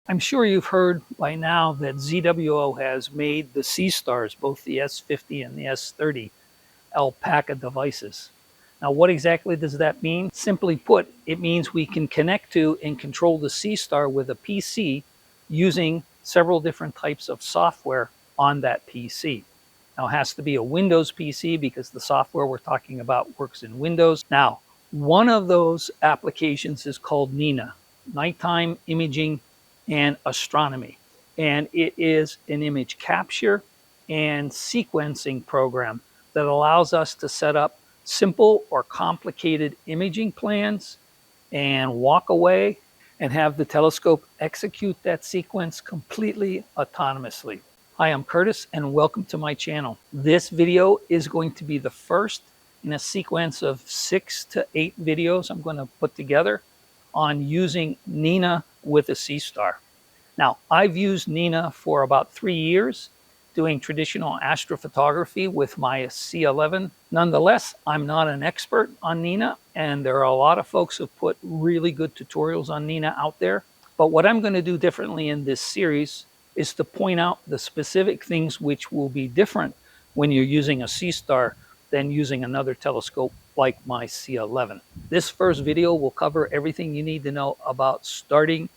I'm sure you've heard by now that ZWO has made the Seestars, both the S50 and the S30, alpaca devices. Now, what exactly does that mean? Simply put, it means we can connect to and control the Seestar with a PC using several different types of software on that PC. Now, it has to be a Windows PC because the software we're talking about works in Windows. Now, one of those applications is called N.I.N.A, Nighttime Imaging and Astronomy. And it is an image capture and sequencing program that allows us to set up simple or complicated imaging plans and walk away and have the telescope execute that sequence completely autonomously. Hi, I'm Curtis and welcome to my channel. This video is going to be the first in a sequence of 6 to 8 videos I'm going to put together on using N.I.N.A with a Seestar. Now, I've used N.I.N.A for about 3 years, doing traditional astrophotography with my C11. Nonetheless, I'm not an expert on N.I.N.A, and there are a lot of folks who put really good tutorials on N.I.N.A out there. But what I'm going to do differently in this series is to point out the specific things which will be different when you're using a Seestar than using another telescope like my C11. This first video will cover everything you need to know about starting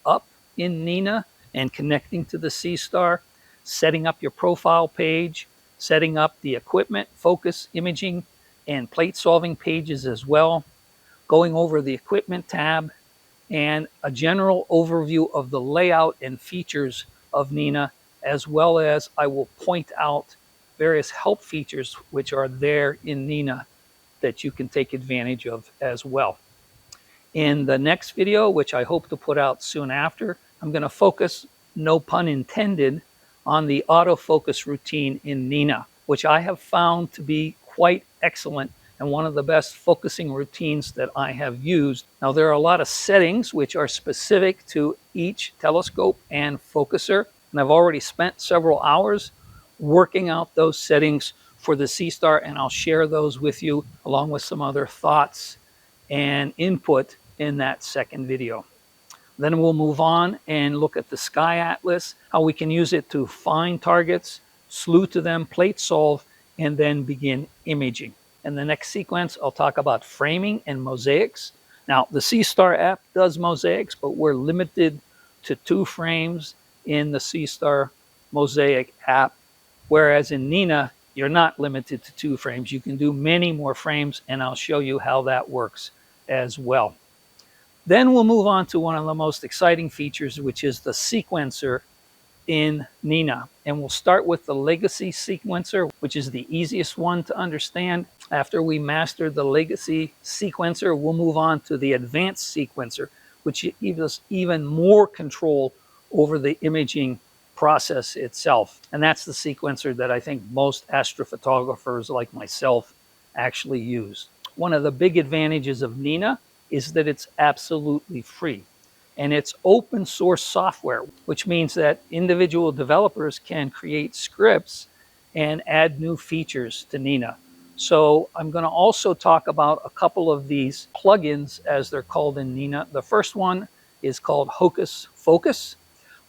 up in N.I.N.A and connecting to the Seestar, setting up your profile page, setting up the equipment, focus, imaging, and plate solving pages as well, going over the equipment tab, and a general overview of the layout and features of N.I.N.A, as well as I will point out various help features which are there in N.I.N.A that you can take advantage of as well. In the next video, which I hope to put out soon after, I'm going to focus, no pun intended, on the autofocus routine in N.I.N.A, which I have found to be quite excellent and one of the best focusing routines that I have used. Now, there are a lot of settings which are specific to each telescope and focuser, and I've already spent several hours working out those settings for the Seestar, and I'll share those with you along with some other thoughts and input in that second video. Then we'll move on and look at the Sky Atlas, how we can use it to find targets, slew to them, plate solve, and then begin imaging. In the next sequence, I'll talk about framing and mosaics. Now, the Seestar app does mosaics, but we're limited to 2 frames in the Seestar mosaic app, whereas in N.I.N.A, you're not limited to 2 frames. You can do many more frames, and I'll show you how that works as well. Then we'll move on to one of the most exciting features, which is the sequencer in N.I.N.A. And we'll start with the legacy sequencer, which is the easiest one to understand. After we master the legacy sequencer, we'll move on to the advanced sequencer, which gives us even more control over the imaging process itself. And that's the sequencer that I think most astrophotographers like myself actually use. One of the big advantages of N.I.N.A is that it's absolutely free. And it's open source software, which means that individual developers can create scripts and add new features to N.I.N.A. So I'm going to also talk about a couple of these plugins, as they're called in N.I.N.A. The first one is called Hocus Focus,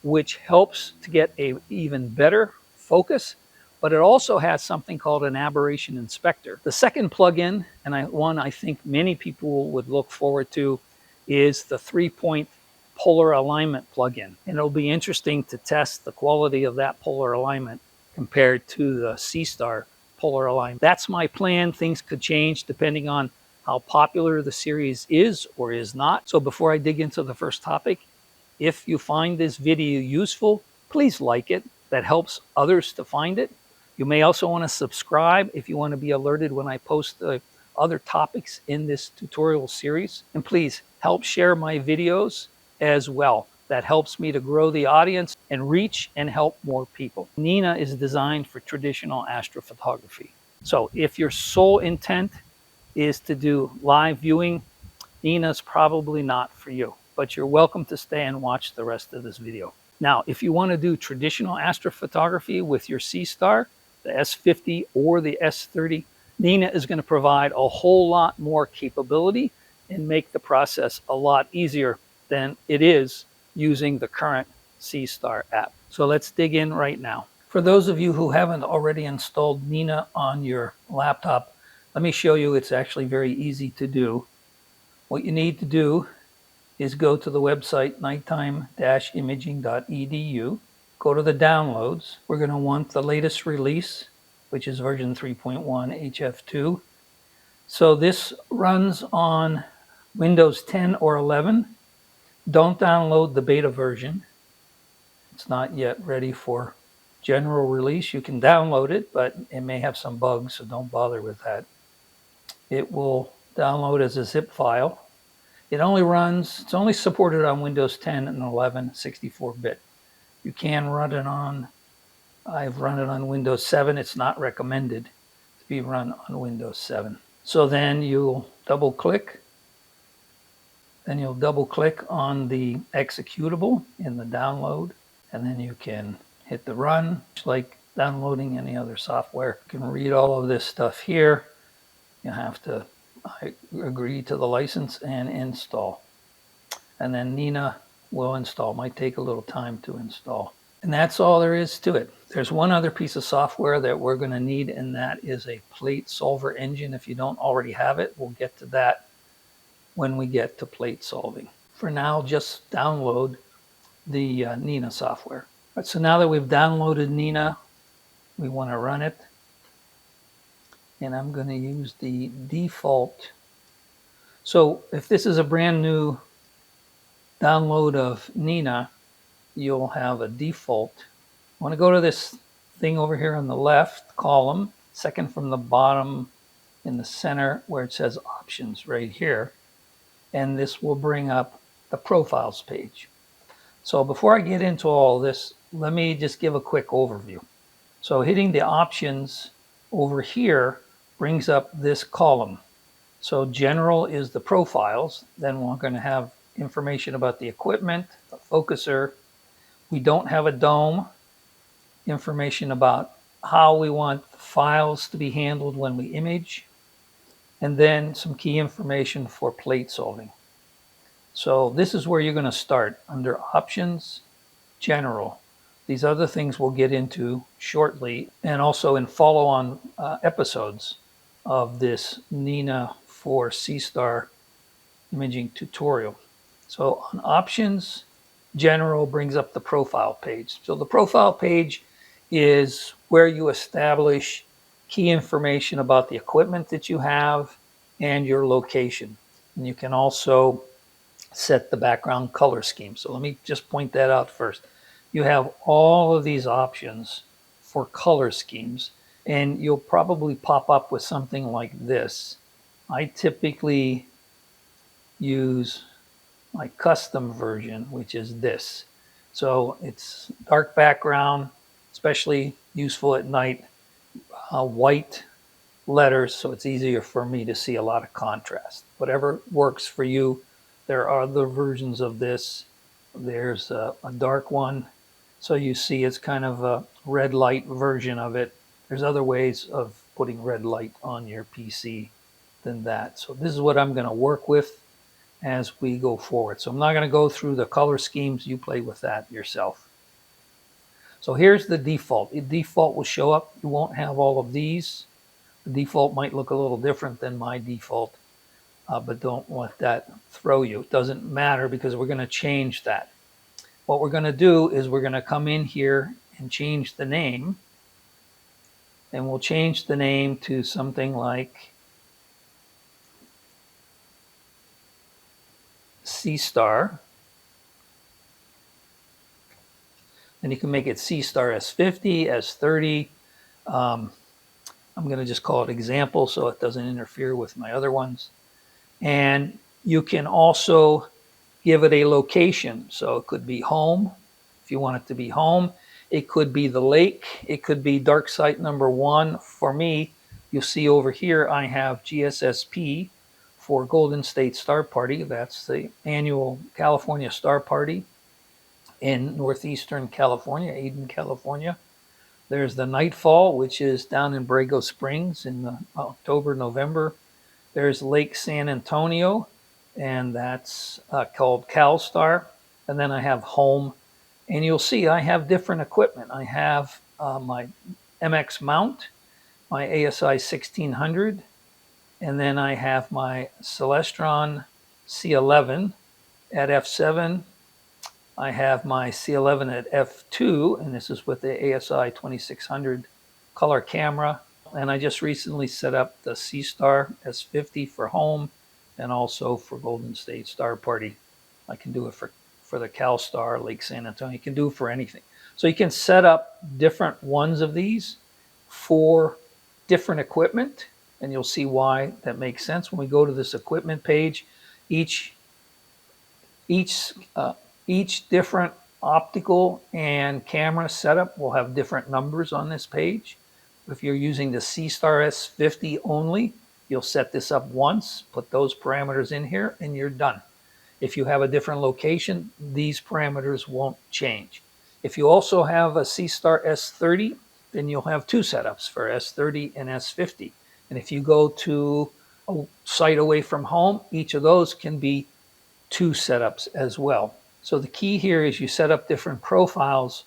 which helps to get an even better focus, but it also has something called an aberration inspector. The second plugin, and one I think many people would look forward to, is the 3-point polar alignment plugin. And it'll be interesting to test the quality of that polar alignment compared to the Seestar polar alignment. That's my plan. Things could change depending on how popular the series is or is not. So before I dig into the first topic, if you find this video useful, please like it. That helps others to find it. You may also want to subscribe if you want to be alerted when I post other topics in this tutorial series. And please help share my videos as well. That helps me to grow the audience and reach and help more people. N.I.N.A is designed for traditional astrophotography. So if your sole intent is to do live viewing, N.I.N.A is probably not for you, but you're welcome to stay and watch the rest of this video. Now, if you want to do traditional astrophotography with your Seestar, the S50 or the S30, N.I.N.A is going to provide a whole lot more capability and make the process a lot easier than it is using the current Seestar app. So let's dig in right now. For those of you who haven't already installed N.I.N.A on your laptop, let me show you. It's actually very easy to do. What you need to do is go to the website nighttime-imaging.edu. Go to the downloads. We're going to want the latest release, which is version 3.1 HF2. So this runs on Windows 10 or 11. Don't download the beta version. It's not yet ready for general release. You can download it, but it may have some bugs, so don't bother with that. It will download as a zip file. It's only supported on Windows 10 and 11 64-bit. You can run it on, I've run it on Windows 7. It's not recommended to be run on Windows 7. So then you'll double click. Then you'll double click on the executable in the download, and then you can hit the run, just like downloading any other software. You can read all of this stuff here. You have to agree to the license and install. And then N.I.N.A will install. Might take a little time to install. And that's all there is to it. There's one other piece of software that we're going to need, and that is a plate solver engine. If you don't already have it, we'll get to that when we get to plate solving. For now, just download the N.I.N.A software. Right, so now that we've downloaded N.I.N.A, we want to run it. And I'm going to use the default. So if this is a brand new download of N.I.N.A, you'll have a default. I want to go to this thing over here on the left column, second from the bottom in the center where it says options right here. And this will bring up the profiles page. So before I get into all this, let me just give a quick overview. So hitting the options over here brings up this column. So general is the profiles. Then we're going to have information about the equipment, the focuser. We don't have a dome. Information about how we want the files to be handled when we image. And then some key information for plate solving. So this is where you're going to start under options, general. These other things we'll get into shortly, and also in follow-on episodes of this N.I.N.A for Seestar imaging tutorial. So on options, general brings up the profile page. So the profile page is where you establish key information about the equipment that you have and your location. And you can also set the background color scheme. So let me just point that out first. You have all of these options for color schemes, and you'll probably pop up with something like this. I typically use my custom version, which is this. So it's dark background, especially useful at night, white letters, so it's easier for me to see a lot of contrast. Whatever works for you. There are other versions of this. There's a dark one, so you see it's kind of a red light version of it. There's other ways of putting red light on your PC than that. So this is what I'm going to work with as we go forward. So I'm not going to go through the color schemes. You play with that yourself. So here's the default. The default will show up. You won't have all of these. The default might look a little different than my default, but don't let that throw you. It doesn't matter because we're going to change that. What we're going to do is we're going to come in here and change the name. And we'll change the name to something like Seestar. And you can make it Seestar S50, S30. I'm going to just call it example so it doesn't interfere with my other ones. And you can also give it a location. So it could be home, if you want it to be home. It could be the lake. It could be dark site number 1. For me, you'll see over here I have GSSP for Golden State Star Party. That's the annual California Star Party in northeastern California, Aden, California. There's the Nightfall, which is down in Borrego Springs in October, November. There's Lake San Antonio, and that's called CalStar. and then I have home. And you'll see I have different equipment. I have my MX mount, my ASI 1600, and then I have my Celestron C11 at f7. I have my C11 at f2, and this is with the ASI 2600 color camera. And I just recently set up the Seestar S50 for home and also for Golden State Star Party. I can do it for the CalStar, Lake San Antonio. You can do it for anything. So you can set up different ones of these for different equipment, and you'll see why that makes sense. When we go to this equipment page, each each each different optical and camera setup will have different numbers on this page. If you're using the Seestar S50 only, you'll set this up once, put those parameters in here, and you're done. If you have a different location, these parameters won't change. If you also have a Seestar S30, then you'll have two setups for S30 and S50. And if you go to a site away from home, each of those can be two setups as well. So the key here is you set up different profiles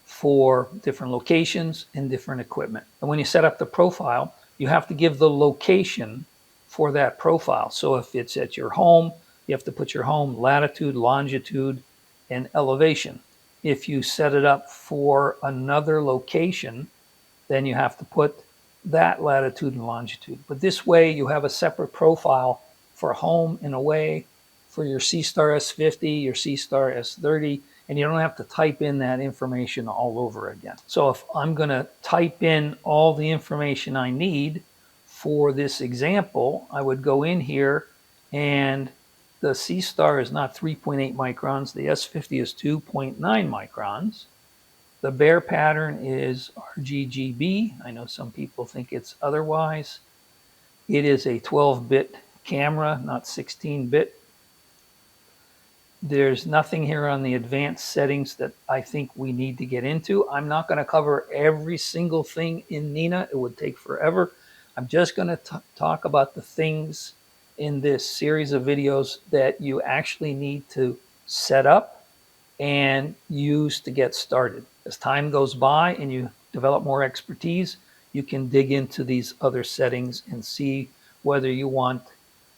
for different locations and different equipment. And when you set up the profile, you have to give the location for that profile. So if it's at your home, you have to put your home latitude, longitude, and elevation. If you set it up for another location, then you have to put that latitude and longitude. But this way you have a separate profile for home and away, for your Seestar S50, your Seestar S30, and you don't have to type in that information all over again. So if I'm going to type in all the information I need for this example, I would go in here, and the Seestar is not 3.8 microns, the S50 is 2.9 microns. The bear pattern is RGGB. I know some people think it's otherwise. It is a 12-bit camera, not 16-bit. There's nothing here on the advanced settings that I think we need to get into. I'm not going to cover every single thing in N.I.N.A. It would take forever. I'm just going to talk about the things in this series of videos that you actually need to set up and use to get started. As time goes by and you develop more expertise, you can dig into these other settings and see whether you want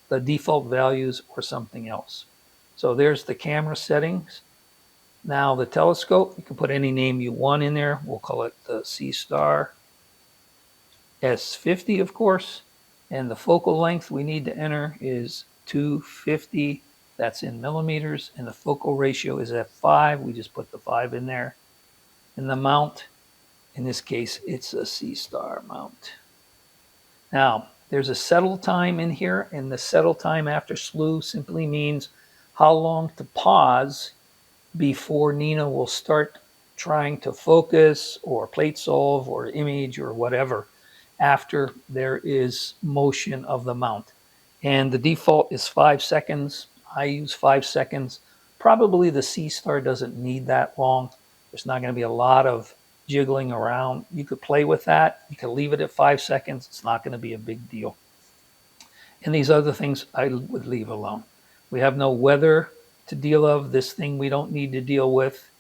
the default values or something else. So there's the camera settings. Now the telescope, you can put any name you want in there. We'll call it the Seestar S50, of course. And the focal length we need to enter is 250. That's in millimeters. And the focal ratio is f5. We just put the 5 in there. And the mount, in this case, it's a Seestar mount. Now, there's a settle time in here, and the settle time after slew simply means how long to pause before N.I.N.A will start trying to focus or plate solve or image or whatever after there is motion of the mount. And the default is 5 seconds. I use 5 seconds. Probably the Seestar doesn't need that long. There's not going to be a lot of jiggling around. You could play with that. You could leave it at 5 seconds. It's not going to be a big deal. And these other things I would leave alone. We have no weather to deal with. This thing we don't need to deal with.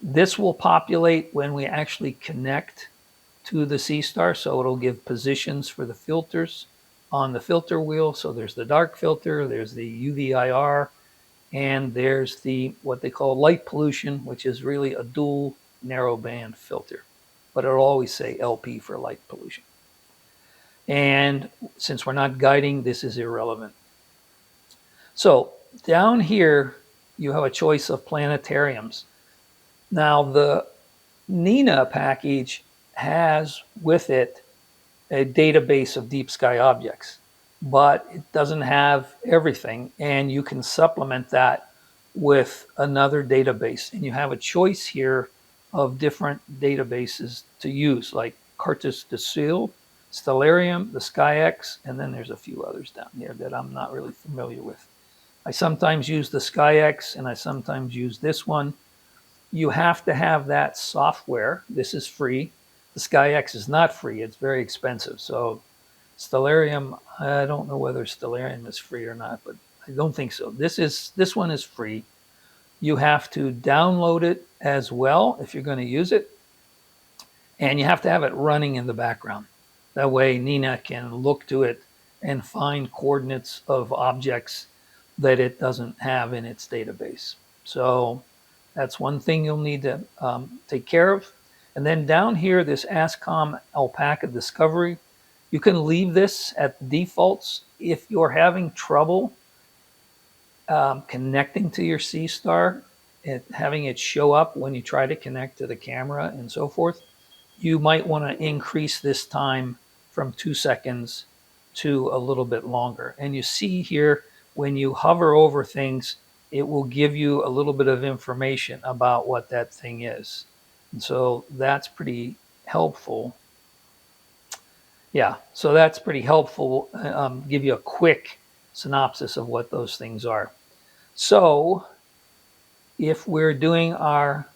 This will populate when we actually connect to the Seestar, so it'll give positions for the filters on the filter wheel. So there's the dark filter, there's the UV-IR, and there's the what they call light pollution, which is really a dual narrowband filter, but it'll always say LP for light pollution. And since we're not guiding, this is irrelevant. So down here, you have a choice of planetariums. Now the N.I.N.A package has with it a database of deep sky objects, but it doesn't have everything, and you can supplement that with another database. And you have a choice here of different databases to use, like Cartes du Ciel, Stellarium, the SkyX, and then there's a few others down here that I'm not really familiar with. I sometimes use the SkyX, and I sometimes use this one. You have to have that software. This is free. The SkyX is not free. It's very expensive. So Stellarium, I don't know whether Stellarium is free or not, but I don't think so. This one is free. You have to download it as well if you're going to use it. And you have to have it running in the background. That way N.I.N.A can look to it and find coordinates of objects that it doesn't have in its database. So that's one thing you'll need to take care of. And then down here, this ASCOM alpaca discovery, you can leave this at the defaults. If you're having trouble connecting to your Seestar, having it show up when you try to connect to the camera and so forth, you might want to increase this time from 2 seconds to a little bit longer. And you see here, when you hover over things, it will give you a little bit of information about what that thing is. And so that's pretty helpful. Yeah, so that's pretty helpful. Give you a quick synopsis of what those things are. So if we're doing our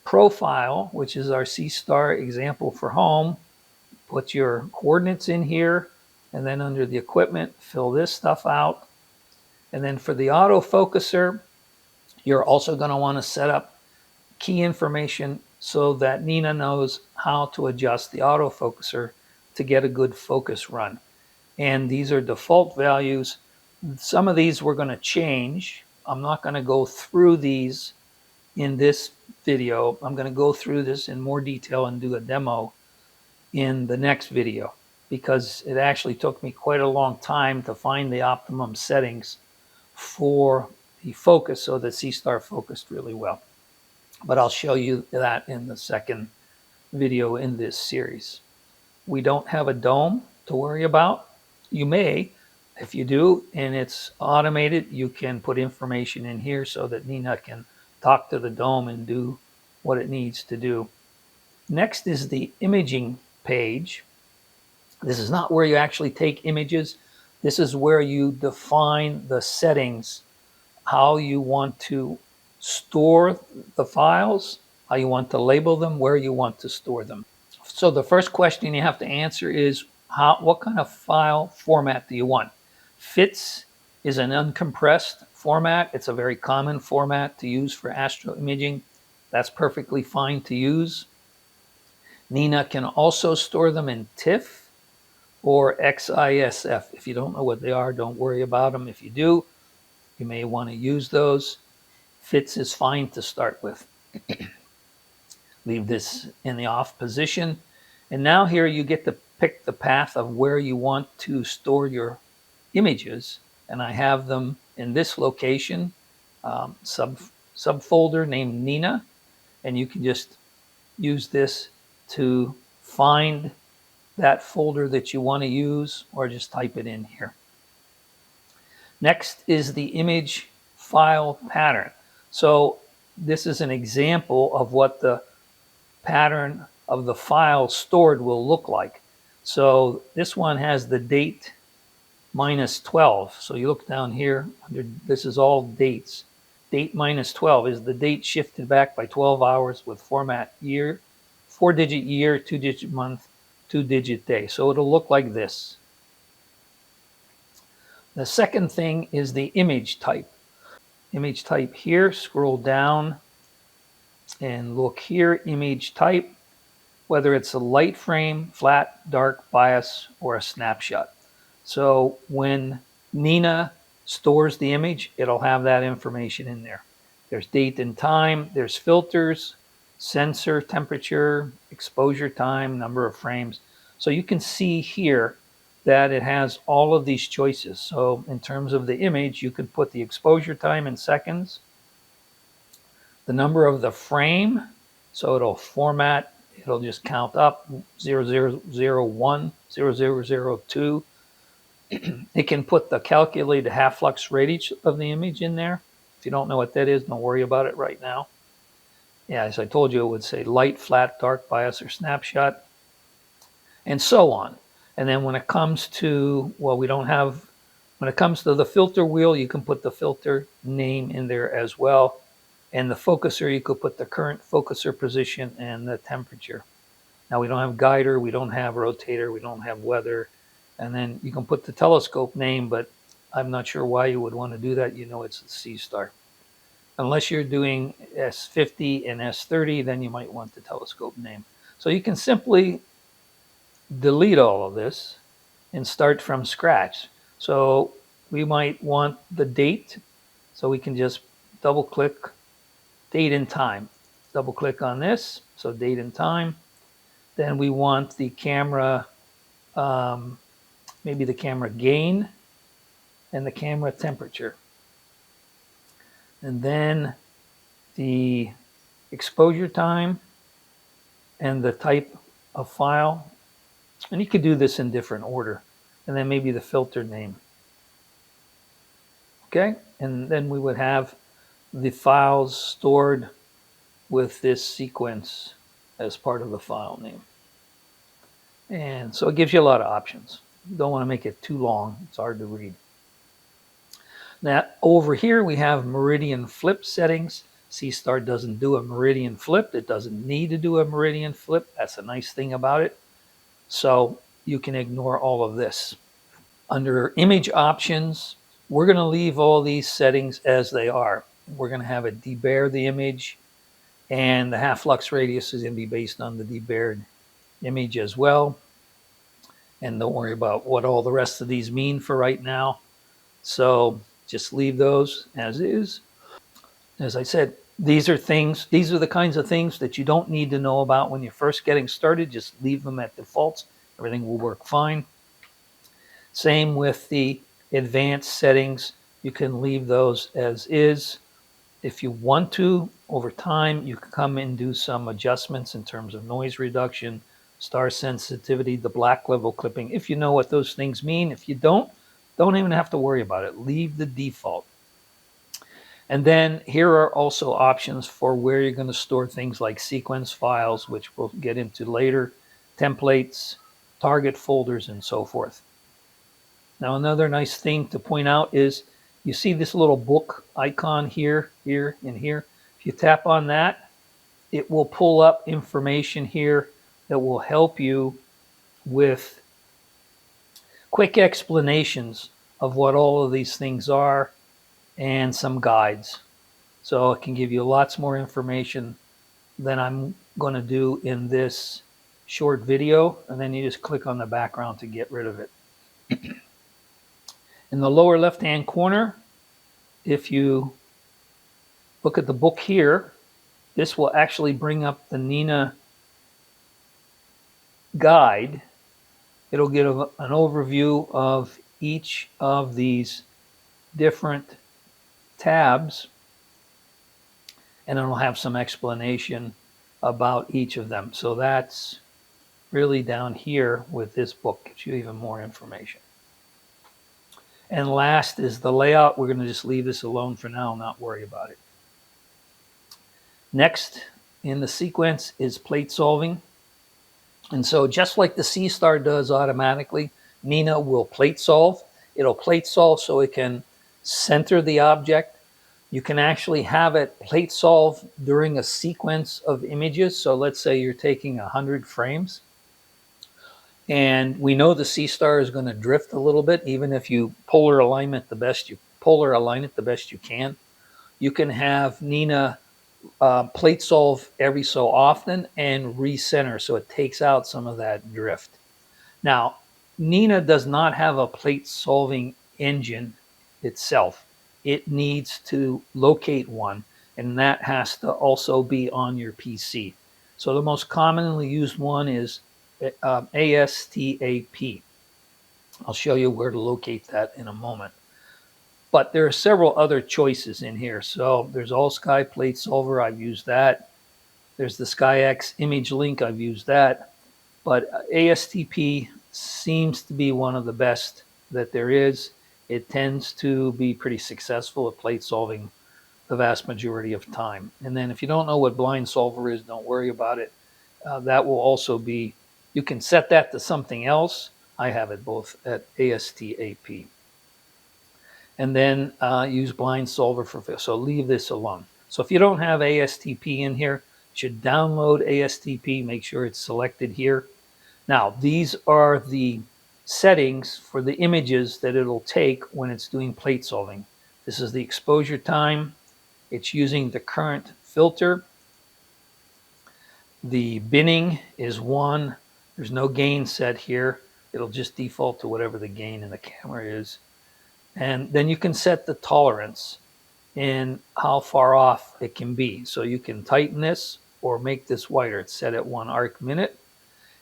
profile, which is our Seestar example for home, put your coordinates in here, and then under the equipment, fill this stuff out. And then for the autofocuser, you're also going to want to set up key information so that N.I.N.A knows how to adjust the autofocuser to get a good focus run. And these are default values. Some of these we're going to change. I'm not going to go through these in this video. I'm going to go through this in more detail and do a demo in the next video, because it actually took me quite a long time to find the optimum settings for the focus so that Seestar focused really well. But I'll show you that in the second video in this series. We don't have a dome to worry about. You may. If you do and it's automated, you can put information in here so that N.I.N.A can talk to the dome and do what it needs to do. Next is the imaging page. This is not where you actually take images. This is where you define the settings, how you want to store the files, how you want to label them, where you want to store them. So the first question you have to answer is, what kind of file format do you want? FITS is an uncompressed format. It's a very common format to use for astro imaging. That's perfectly fine to use. N.I.N.A can also store them in TIFF or XISF. If you don't know what they are, don't worry about them. If you do, you may want to use those. FITS is fine to start with. Leave this in the off position. And now here you get to pick the path of where you want to store your images. And I have them in this location, subfolder named N.I.N.A. And you can just use this to find that folder that you want to use, or just type it in here. Next is the image file pattern. So this is an example of what the pattern of the file stored will look like. So this one has the date -12. So you look down here, this is all dates. Date -12 is the date shifted back by 12 hours with format year, 4-digit year, 2-digit month, 2-digit day. So it'll look like this. The second thing is the image type. Image type here, scroll down and look here, image type, whether it's a light frame, flat, dark, bias, or a snapshot. So when N.I.N.A stores the image, it'll have that information in there. There's date and time, there's filters, sensor temperature, exposure time, number of frames. So you can see here that it has all of these choices. So in terms of the image, you could put the exposure time in seconds, the number of the frame, so it'll format, it'll just count up 0001, 0002. It can put the calculated half flux radius of the image in there. If you don't know what that is, don't worry about it right now. Yeah, as I told you, it would say light, flat, dark, bias, or snapshot, and so on. And then when it comes to, well, when it comes to the filter wheel, you can put the filter name in there as well. And the focuser, you could put the current focuser position and the temperature. Now we don't have guider, we don't have rotator, we don't have weather. And then you can put the telescope name, but I'm not sure why you would want to do that. You know, it's a Seestar. Unless you're doing S50 and S30, then you might want the telescope name. So you can simply delete all of this and start from scratch. So we might want the date, so we can just double click date and time. Double click on this, so date and time. Then we want the camera, um, maybe the camera gain and the camera temperature. And then the exposure time and the type of file. And you could do this in different order. And then maybe the filter name. Okay, and then we would have the files stored with this sequence as part of the file name. And so it gives you a lot of options. You don't want to make it too long. It's hard to read. Now over here we have meridian flip settings. Seestar doesn't do a meridian flip. It doesn't need to do a meridian flip. That's a nice thing about it. So you can ignore all of this. Under image options, we're going to leave all these settings as they are. We're going to have it debair the image, and the half flux radius is going to be based on the debaired image as well. And don't worry about what all the rest of these mean for right now. So just leave those as is. As I said, these are the kinds of things that you don't need to know about when you're first getting started. Just leave them at defaults. Everything will work fine. Same with the advanced settings. You can leave those as is. If you want to, over time, you can come and do some adjustments in terms of noise reduction, star sensitivity, the black level clipping, if you know what those things mean. If you don't even have to worry about it. Leave the default. And then here are also options for where you're going to store things like sequence files, which we'll get into later, templates, target folders, and so forth. Now, another nice thing to point out is you see this little book icon here, and here. If you tap on that, it will pull up information here that will help you with quick explanations of what all of these things are and some guides. So it can give you lots more information than I'm going to do in this short video. And then you just click on the background to get rid of it. In the lower left-hand corner, if you look at the book here, this will actually bring up the N.I.N.A guide. It'll give an overview of each of these different tabs, and it'll have some explanation about each of them. So that's really down here with this book, gives you even more information. And last is the layout. We're going to just leave this alone for now, not worry about it. Next in the sequence is plate solving. And so just like the Seestar does automatically, N.I.N.A will plate solve. It'll plate solve so it can center the object. You can actually have it plate solve during a sequence of images. So let's say you're taking 100 frames. And we know the Seestar is going to drift a little bit, even if you polar align it the best you can. You can have N.I.N.A plate solve every so often and recenter, so it takes out some of that drift. Now, N.I.N.A does not have a plate solving engine itself. It needs to locate one, and that has to also be on your PC. So the most commonly used one is ASTAP. I'll show you where to locate that in a moment. But there are several other choices in here. So there's All Sky Plate Solver. I've used that. There's the SkyX Image Link. I've used that. But ASTP seems to be one of the best that there is. It tends to be pretty successful at plate solving the vast majority of time. And then if you don't know what blind solver is, don't worry about it. That will also be, you can set that to something else. I have it both at ASTAP. And then use blind solver for, so leave this alone. So if you don't have ASTP in here, you should download ASTP, make sure it's selected here. Now, these are the settings for the images that it'll take when it's doing plate solving. This is the exposure time, It's using the current filter. The binning is 1. There's no gain set here. It'll just default to whatever the gain in the camera is. And then you can set the tolerance in how far off it can be. So you can tighten this or make this wider. It's set at 1 arc minute.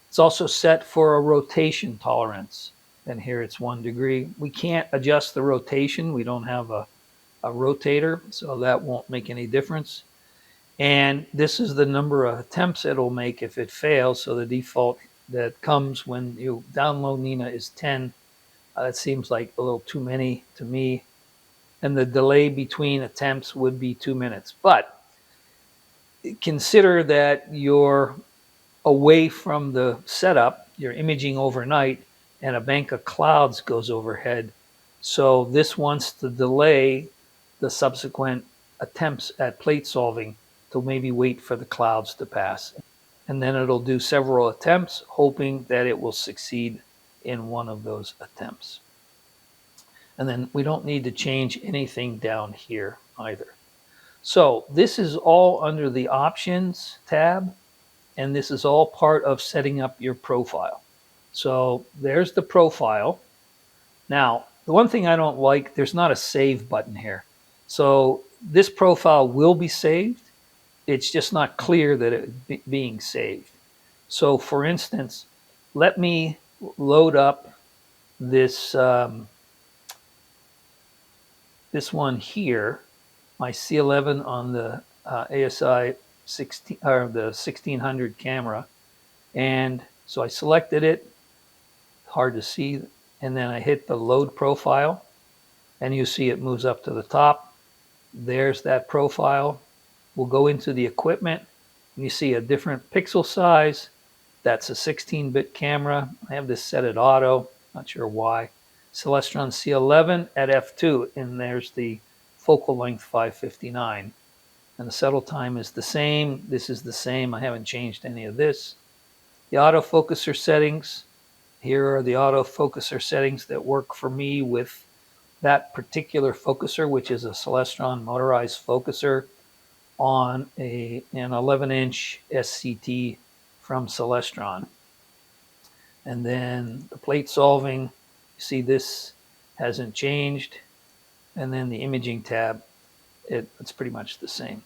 It's also set for a rotation tolerance. And here it's 1 degree. We can't adjust the rotation. We don't have a rotator, so that won't make any difference. And this is the number of attempts it'll make if it fails. So the default that comes when you download N.I.N.A is 10. That seems like a little too many to me. And the delay between attempts would be 2 minutes. But consider that you're away from the setup, you're imaging overnight, and a bank of clouds goes overhead. So this wants to delay the subsequent attempts at plate solving to maybe wait for the clouds to pass. And then it'll do several attempts, hoping that it will succeed in one of those attempts. And then we don't need to change anything down here either. So this is all under the Options tab, and this is all part of setting up your profile. So there's the profile. Now, the one thing I don't like, there's not a save button here. So this profile will be saved. It's just not clear that it's being saved. So for instance, let me load up this this one here, my C11 on the ASI 16 or the 1600 camera. And so I selected it, hard to see, and then I hit the load profile, and you see it moves up to the top. There's that profile. We'll go into the equipment, and you see a different pixel size. That's a 16-bit camera. I have this set at auto, not sure why. Celestron C11 at f2, and there's the focal length 559. And the settle time is the same. This is the same. I haven't changed any of this. The autofocuser settings. Here are the autofocuser settings that work for me with that particular focuser, which is a Celestron motorized focuser on an 11-inch SCT from Celestron. And then the plate solving, you see this hasn't changed. And then the imaging tab, it's pretty much the same.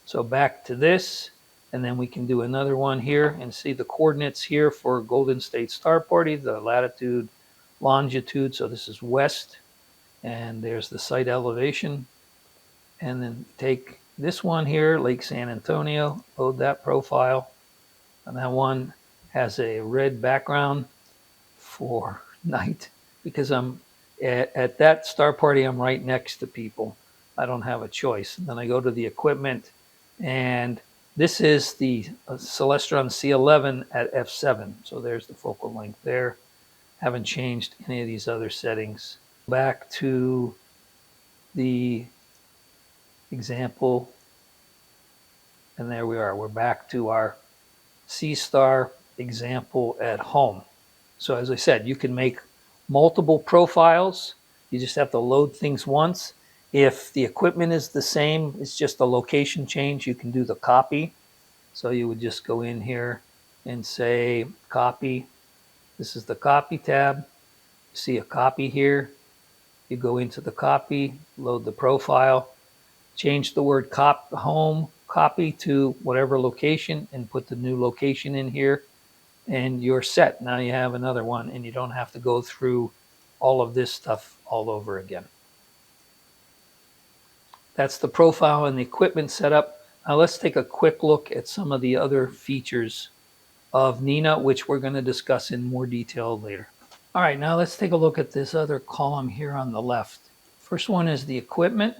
So back to this, and then we can do another one here and see the coordinates here for Golden State Star Party, the latitude, longitude. So this is west, and there's the site elevation. And then take this one here, Lake San Antonio, load that profile. And that one has a red background for night because I'm at that star party, I'm right next to people. I don't have a choice. And then I go to the equipment, and this is the Celestron C11 at f7. So there's the focal length there. Haven't changed any of these other settings. Back to the example, and there we are. We're back to our Seestar example at home. So as I said, you can make multiple profiles. You just have to load things once. If the equipment is the same, it's just a location change, you can do the copy. So you would just go in here and say copy. This is the copy tab. You see a copy here. You go into the copy, load the profile, change the word home copy to whatever location, and put the new location in here, and you're set. Now you have another one, and you don't have to go through all of this stuff all over again. That's the profile and the equipment setup. Now let's take a quick look at some of the other features of N.I.N.A, which we're going to discuss in more detail later. All right, now let's take a look at this other column here on the left. First one is the equipment.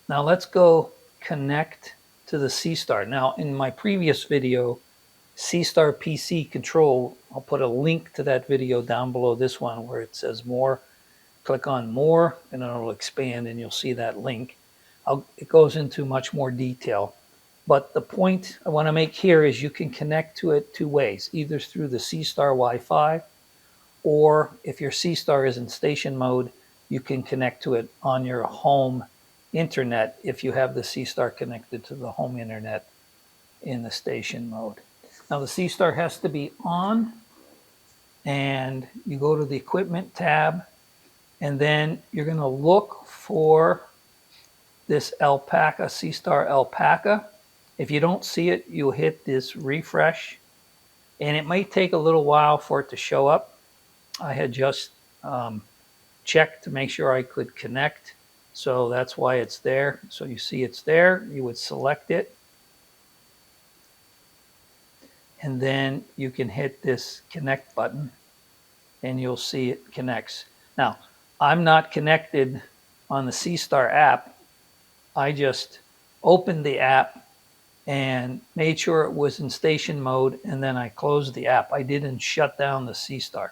Now let's go connect to the Seestar. Now in my previous video, Seestar PC control, I'll put a link to that video down below this one where it says more. Click on more and it'll expand and you'll see that link. It goes into much more detail. But the point I want to make here is you can connect to it 2 ways, either through the Seestar Wi-Fi, or if your Seestar is in station mode, you can connect to it on your home internet if you have the Seestar connected to the home internet in the station mode. Now the Seestar has to be on, and you go to the equipment tab, and then you're going to look for this alpaca, Seestar alpaca. If you don't see it, you'll hit this refresh, and it might take a little while for it to show up. I had just checked to make sure I could connect, so that's why it's there. So you see it's there, you would select it, and then you can hit this connect button, and you'll see it connects. Now, I'm not connected on the Seestar app. I just opened the app and made sure it was in station mode, and then I closed the app. I didn't shut down the Seestar.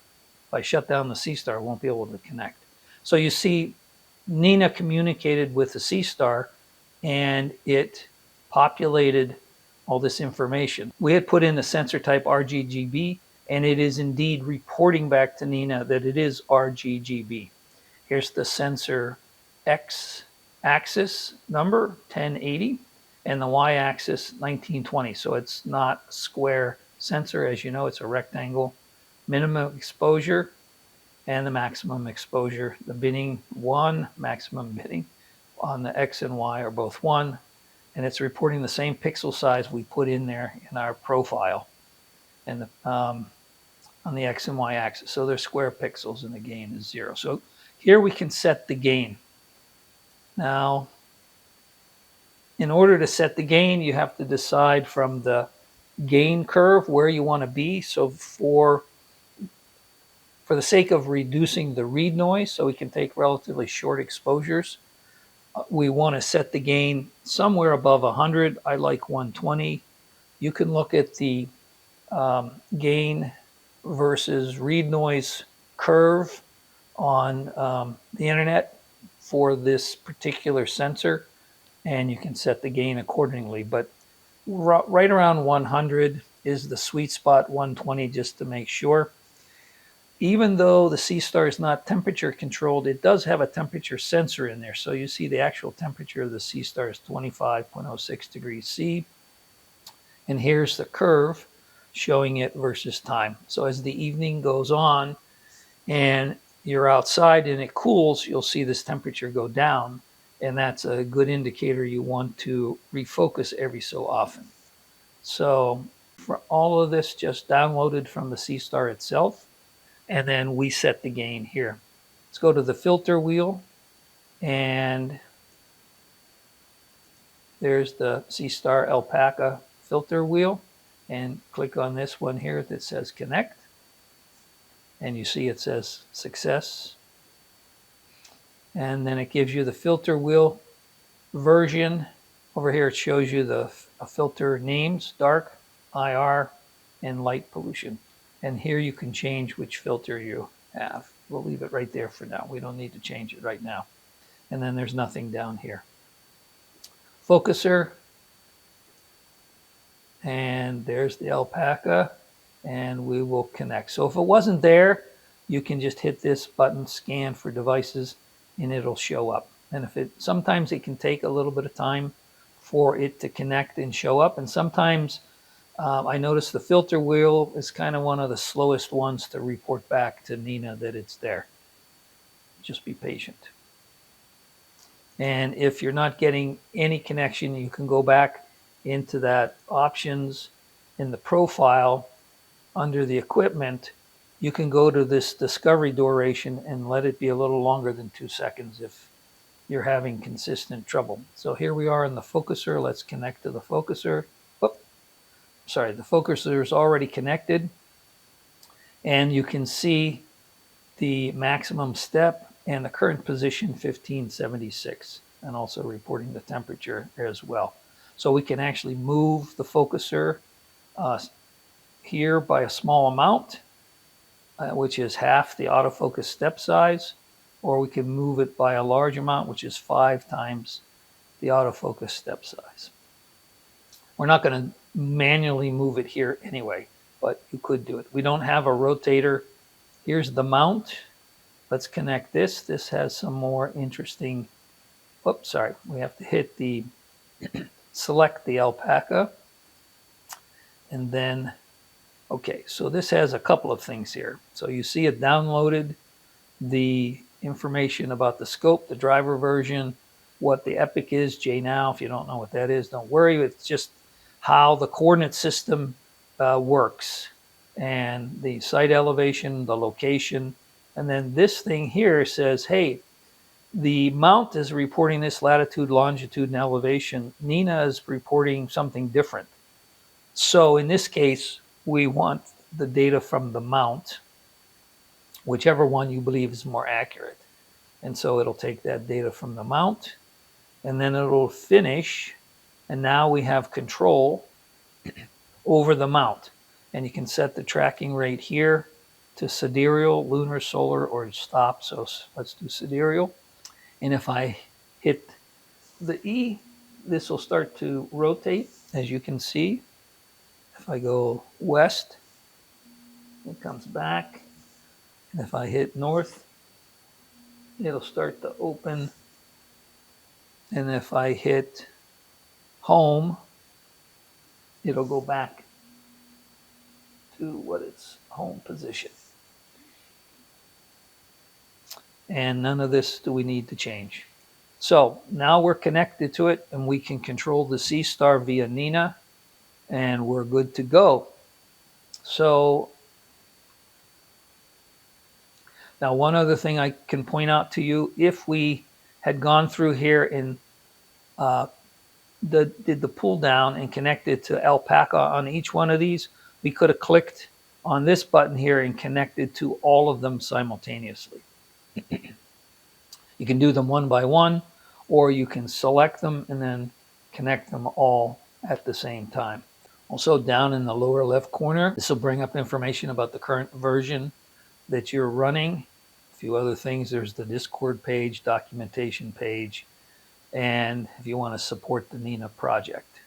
If I shut down the Seestar, I won't be able to connect. So you see, N.I.N.A communicated with the Seestar, and it populated all this information. We had put in the sensor type RGGB, and it is indeed reporting back to N.I.N.A that it is RGGB. Here's the sensor X axis number, 1080, and the Y axis, 1920. So it's not a square sensor. As you know, it's a rectangle. Minimum exposure and the maximum exposure. The binning 1, maximum binning on the X and Y are both 1. And it's reporting the same pixel size we put in there in our profile and on the X and Y axis. So they're square pixels, and the gain is 0. So here we can set the gain. Now, in order to set the gain, you have to decide from the gain curve where you want to be. So for the sake of reducing the read noise, so we can take relatively short exposures, we want to set the gain somewhere above 100. I like 120. You can look at the gain versus read noise curve on the internet for this particular sensor, and you can set the gain accordingly. But right around 100 is the sweet spot, 120 just to make sure. Even though the Seestar is not temperature controlled, it does have a temperature sensor in there. So you see the actual temperature of the Seestar is 25.06 degrees C. And here's the curve showing it versus time. So as the evening goes on and you're outside and it cools, you'll see this temperature go down. And that's a good indicator you want to refocus every so often. So for all of this, just downloaded from the Seestar itself. And then we set the gain here. Let's go to the filter wheel, and there's the Seestar Alpaca filter wheel, and click on this one here that says connect, and you see it says success. And then it gives you the filter wheel version. Over here it shows you the filter names, dark, IR, and light pollution. And here you can change which filter you have. We'll leave it right there for now. We don't need to change it right now. And then there's nothing down here. Focuser, and there's the alpaca, and we will connect. So if it wasn't there, you can just hit this button, scan for devices, and it'll show up. And if sometimes it can take a little bit of time for it to connect and show up. And sometimes I notice the filter wheel is kind of one of the slowest ones to report back to N.I.N.A that it's there. Just be patient. And if you're not getting any connection, you can go back into that options in the profile under the equipment. You can go to this discovery duration and let it be a little longer than 2 seconds if you're having consistent trouble. So here we are in the focuser. Let's connect to the focuser. Sorry, the focuser is already connected, and you can see the maximum step and the current position 1576, and also reporting the temperature as well. So we can actually move the focuser here by a small amount, which is half the autofocus step size, or we can move it by a large amount, which is 5 times the autofocus step size. We're not going to manually move it here anyway, but you could do it. We don't have a rotator. Here's the mount. Let's connect this. This has some more interesting Oops, sorry. We have to hit the select the alpaca, and then okay. So this has a couple of things here. So you see it downloaded the information about the scope, the driver version, what the epic is, J.N.A. If you don't know what that is, don't worry. It's just how the coordinate system works, and the site elevation, the location. And then this thing here says, hey, the mount is reporting this latitude, longitude, and elevation. N.I.N.A is reporting something different. So in this case, we want the data from the mount, whichever one you believe is more accurate. And so it'll take that data from the mount, and then it'll finish. And now we have control over the mount. And you can set the tracking rate here to sidereal, lunar, solar, or stop. So let's do sidereal. And if I hit the E, this will start to rotate, as you can see. If I go west, it comes back. And if I hit north, it'll start to open. And if I hit home, it'll go back to what its home position. And none of this do we need to change. So now we're connected to it, and we can control the Seestar via N.I.N.A, and we're good to go. So now one other thing I can point out to you, if we had gone through here and did the pull down and connected to alpaca on each one of these, we could have clicked on this button here and connected to all of them simultaneously. You can do them one by one, or you can select them and then connect them all at the same time. Also down in the lower left corner, this will bring up information about the current version that you're running. A few other things, there's the Discord page, documentation page, and if you want to support the N.I.N.A project.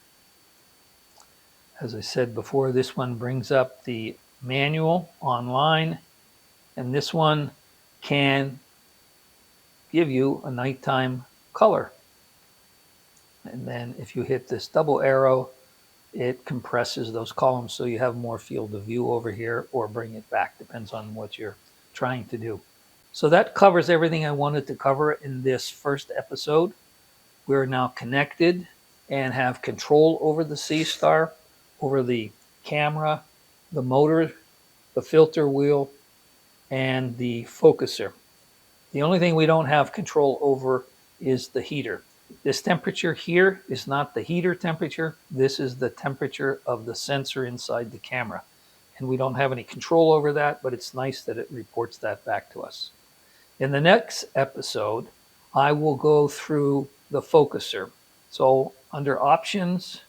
As I said before, this one brings up the manual online, and this one can give you a nighttime color. And then if you hit this double arrow, it compresses those columns so you have more field of view over here, or bring it back, depends on what you're trying to do. So that covers everything I wanted to cover in this first episode. We're now connected and have control over the Seestar, over the camera, the motor, the filter wheel, and the focuser. The only thing we don't have control over is the heater. This temperature here is not the heater temperature. This is the temperature of the sensor inside the camera. And we don't have any control over that, but it's nice that it reports that back to us. In the next episode, I will go through the focuser. So under options,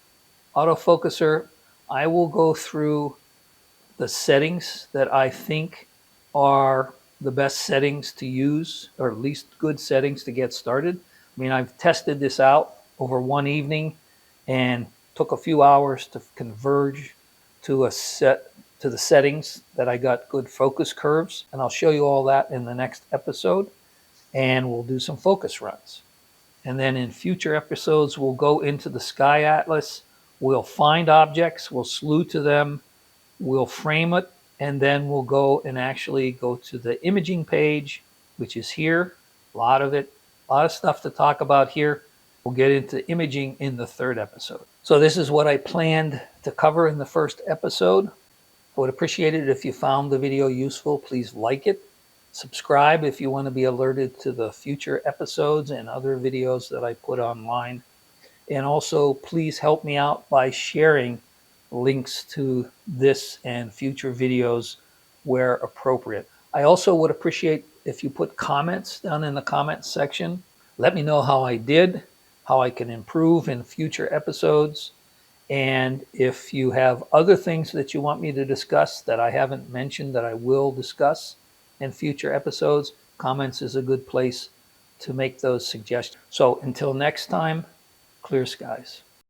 autofocuser, I will go through the settings that I think are the best settings to use, or at least good settings to get started. I mean, I've tested this out over one evening and took a few hours to converge to the settings that I got good focus curves. And I'll show you all that in the next episode, and we'll do some focus runs. And then in future episodes, we'll go into the Sky Atlas. We'll find objects, we'll slew to them, we'll frame it, and then we'll go and actually go to the imaging page, which is here. A lot of stuff to talk about here. We'll get into imaging in the third episode. So this is what I planned to cover in the first episode. I would appreciate it if you found the video useful. Please like it. Subscribe if you want to be alerted to the future episodes and other videos that I put online. And also, please help me out by sharing links to this and future videos where appropriate. I also would appreciate if you put comments down in the comments section. Let me know how I did, how I can improve in future episodes. And if you have other things that you want me to discuss that I haven't mentioned that I will discuss in future episodes, comments is a good place to make those suggestions. So until next time, clear skies.